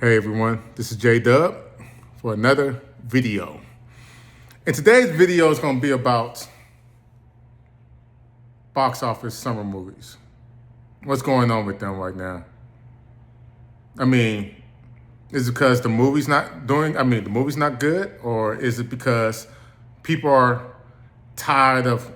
Hey everyone, this is J Dub for another video. And today's video is going to be about box office summer movies. What's going on with them right now? I mean, is it because the movie's not good? Or is it because people are tired of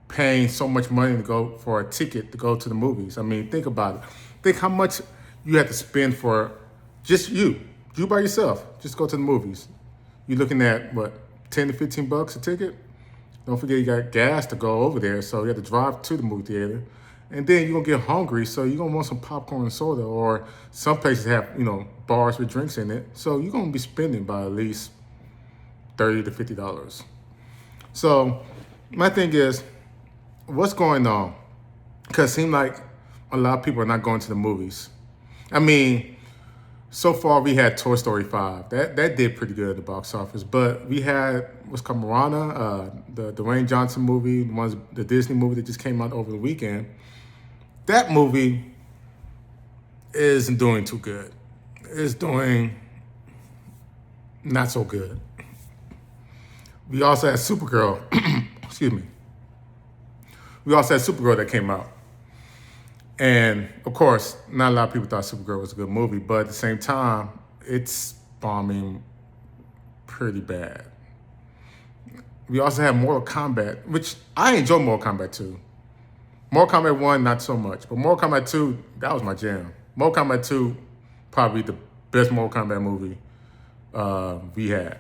paying so much money to go for a ticket to go to the movies? I mean, think about it. Think how much you have to spend for just you by yourself, just go to the movies. You're looking at what, 10 to 15 bucks a ticket? Don't forget you got gas to go over there, so you have to drive to the movie theater. And then you're gonna get hungry, so you're gonna want some popcorn and soda, or some places have, bars with drinks in it. So you're gonna be spending by at least $30 to $50. So my thing is, what's going on? Because it seems like a lot of people are not going to the movies. I mean, so far we had Toy Story 5. That did pretty good at the box office. But we had what's called Moana, the Dwayne Johnson movie, the Disney movie that just came out over the weekend. That movie isn't doing too good. It's doing not so good. We also had Supergirl. Excuse me. We also had Supergirl that came out. And of course, not a lot of people thought Supergirl was a good movie, but at the same time, it's bombing pretty bad. We also have Mortal Kombat, which I enjoy Mortal Kombat 2. Mortal Kombat 1, not so much, but Mortal Kombat 2, that was my jam. Mortal Kombat 2, probably the best Mortal Kombat movie we had.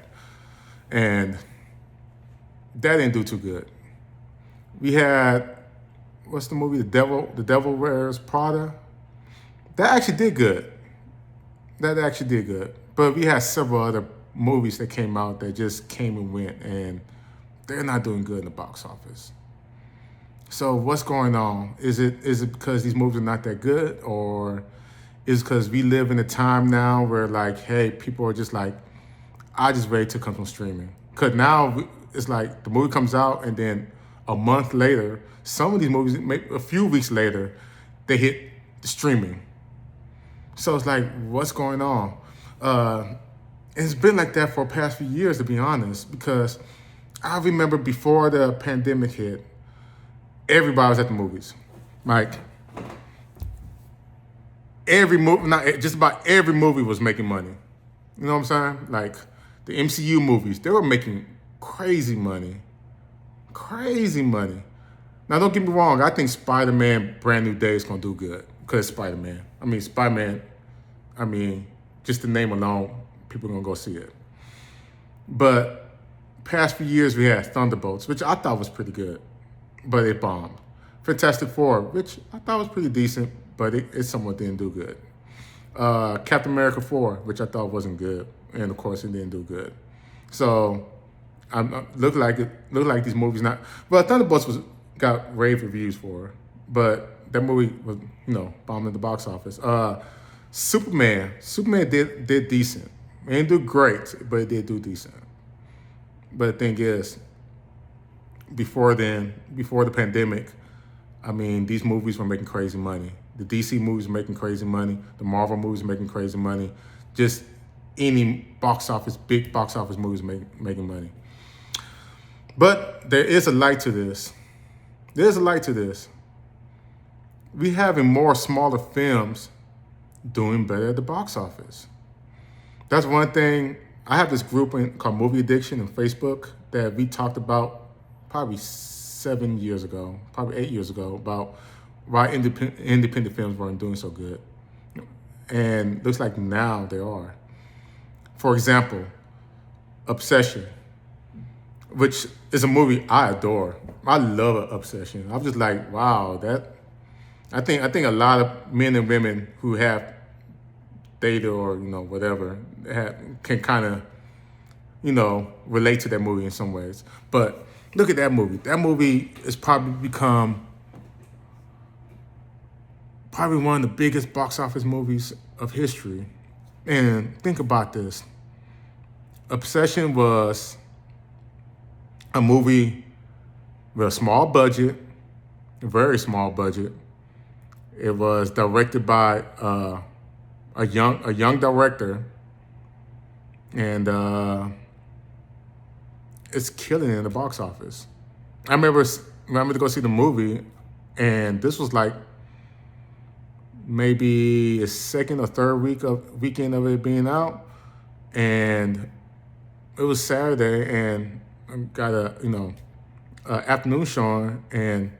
And that didn't do too good. We had, what's the movie? The Devil Wears Prada. That actually did good. But we had several other movies that came out that just came and went, and they're not doing good in the box office. So what's going on? Is it because these movies are not that good, or is it because we live in a time now where hey, people are just I just ready to come from streaming? Because now it's the movie comes out and then a month later, some of these movies, a few weeks later, they hit the streaming. So it's what's going on? It's been like that for the past few years, to be honest, because I remember before the pandemic hit, everybody was at the movies. Every movie, just about every movie was making money. You know what I'm saying? The MCU movies, they were making crazy money. Now, don't get me wrong. I think Spider-Man Brand New Day is going to do good because Spider-Man. Just the name alone, people are going to go see it. But past few years, we had Thunderbolts, which I thought was pretty good, but it bombed. Fantastic Four, which I thought was pretty decent, but it somewhat didn't do good. Captain America 4, which I thought wasn't good, and of course, it didn't do good. So looked like these movies not. Well, Thunderbolts got rave reviews for, but that movie was bombed at the box office. Superman did decent. It didn't do great, but it did do decent. But the thing is, before the pandemic, these movies were making crazy money. The DC movies were making crazy money. The Marvel movies were making crazy money. Just any big box office movies making money. But there is a light to this. We having more smaller films doing better at the box office. That's one thing. I have this group called Movie Addiction on Facebook that we talked about probably 7 years ago, probably 8 years ago, about why independent films weren't doing so good. And looks like now they are. For example, Obsession, which is a movie I adore. I love Obsession. I'm just wow, I think a lot of men and women who have dated or whatever can kind of relate to that movie in some ways. But look at that movie. That movie has probably become one of the biggest box office movies of history. And think about this. Obsession was a movie with a small budget, a very small budget. It was directed by a young director, and it's killing it in the box office. I remember to go see the movie, and this was like maybe a second or third weekend of it being out, and it was Saturday, and I got a afternoon showing, and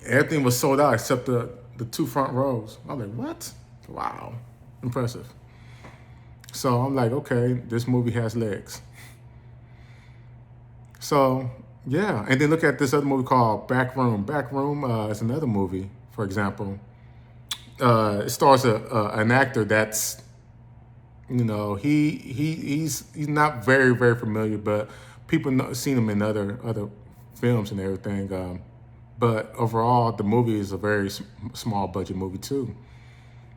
everything was sold out except the two front rows. I'm like, what? Wow, impressive. So I'm like, okay, this movie has legs. So yeah, and then look at this other movie called Backroom. Backroom is another movie, for example. It stars an actor that's he's not very familiar, but people seen him in other films and everything. But overall, the movie is a very small budget movie too,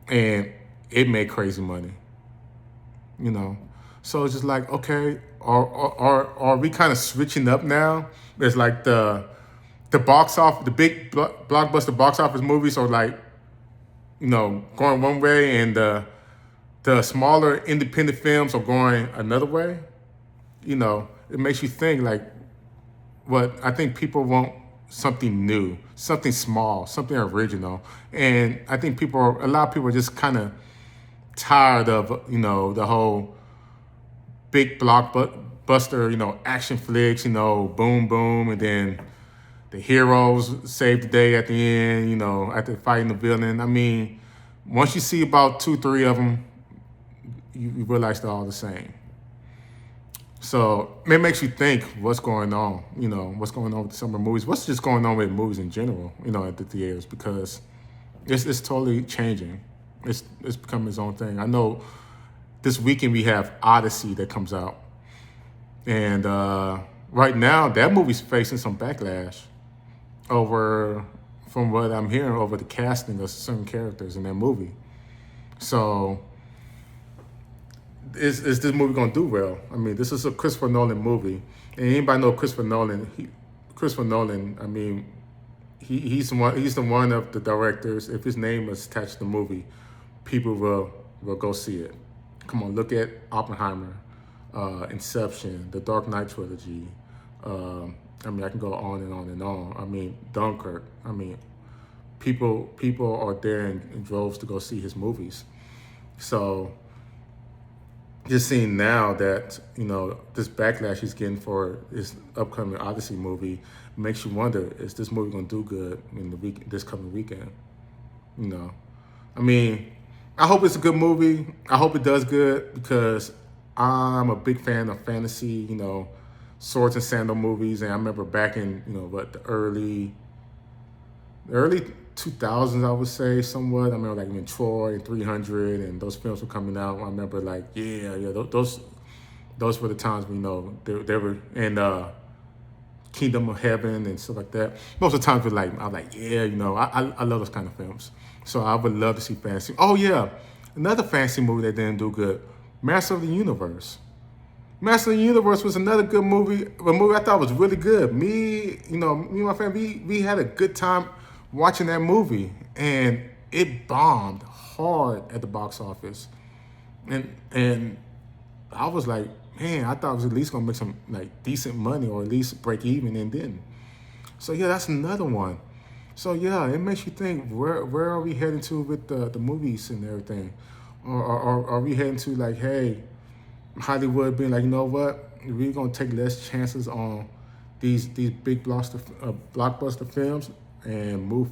and it made crazy money. you know. So it's just like, okay, are we kind of switching up now? It's like the box off, the big blockbuster box office movies are like, going one way, and the smaller independent films are going another way. It makes you think like, what I think people want something new, something small, something original, and I think a lot of people are just kind of tired of the whole big blockbuster, action flicks, boom boom, and then the heroes save the day at the end, after fighting the villain. I mean, once you see about 2, 3 of them, you realize they're all the same. So it makes you think what's going on, what's going on with some of the movies, what's just going on with movies in general, at the theaters, because it's totally changing. It's becoming its own thing. I know this weekend we have Odyssey that comes out, and right now that movie's facing some backlash over, from what I'm hearing, over the casting of certain characters in that movie. So is this movie gonna do well? I mean, this is a Christopher Nolan movie, and anybody know Christopher Nolan? Christopher Nolan. I mean, he's the one of the directors. If his name is attached to the movie, people will go see it. Come on, look at Oppenheimer, Inception, the Dark Knight trilogy. I mean, I can go on and on and on. I mean, Dunkirk. I mean, people are there in droves to go see his movies. So just seeing now that this backlash he's getting for his upcoming Odyssey movie makes you wonder: is this movie gonna do good in this coming weekend? I mean, I hope it's a good movie. I hope it does good, because I'm a big fan of fantasy, swords and sandal movies. And I remember back in the early 2000s, I would say, somewhat. I remember like when Troy and 300 and those films were coming out. I remember like, those were the times they were in Kingdom of Heaven and stuff like that. Most of the times I'm like, I love those kind of films. So I would love to see fantasy. Oh yeah, another fantasy movie that didn't do good, Master of the Universe. Master of the Universe was another good movie, a movie I thought was really good. Me and my family, we had a good time watching that movie, and it bombed hard at the box office. And I was like, man, I thought it was at least gonna make some like decent money, or at least break even, and didn't. So yeah, that's another one. So yeah, it makes you think, where are we heading to with the movies and everything? Or are we heading to like, hey, Hollywood being like, you know what, we're gonna take less chances on these big blockbuster films and move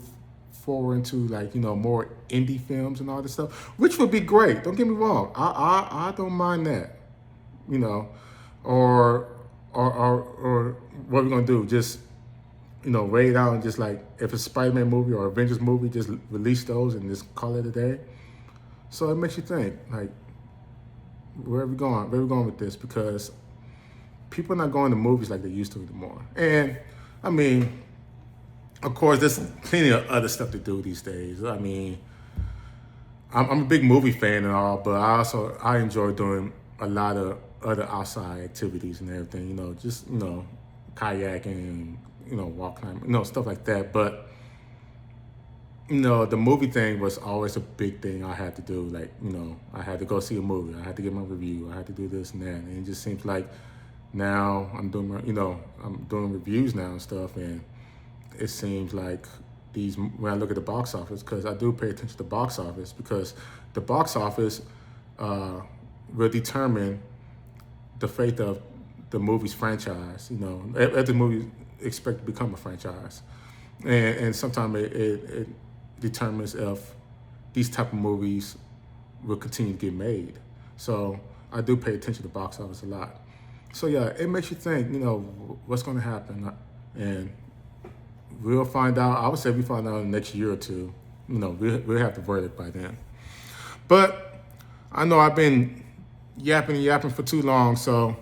forward into like more indie films and all this stuff, which would be great. Don't get me wrong, I don't mind that, or what we're gonna do, just wait out and just like, if it's a Spider-Man movie or Avengers movie, just release those and just call it a day. So it makes you think like, where are we going? Where are we going with this? Because people are not going to movies like they used to anymore. And I mean, of course, there's plenty of other stuff to do these days. I mean, I'm a big movie fan and all, but I enjoy doing a lot of other outside activities and everything. Just kayaking, walk climbing, stuff like that. But the movie thing was always a big thing I had to do. Like, I had to go see a movie. I had to get my review. I had to do this and that. And it just seems like now I'm doing I'm doing reviews now and stuff. And it seems like when I look at the box office, because I do pay attention to the box office, because the box office will determine the fate of the movie's franchise. If the movie expect to become a franchise, and sometimes it determines if these type of movies will continue to get made. So I do pay attention to the box office a lot. So yeah, it makes you think, what's going to happen, and we'll find out. I would say we find out in the next year or two. We'll have the verdict by then. But I know I've been yapping for too long, so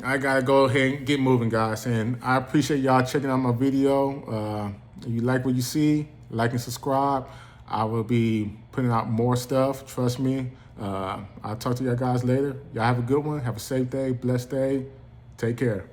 I gotta go ahead and get moving, guys. And I appreciate y'all checking out my video. If you like what you see, like and subscribe. I will be putting out more stuff, trust me. I'll talk to y'all guys later. Y'all have a good one. Have a safe day, blessed day. Take care.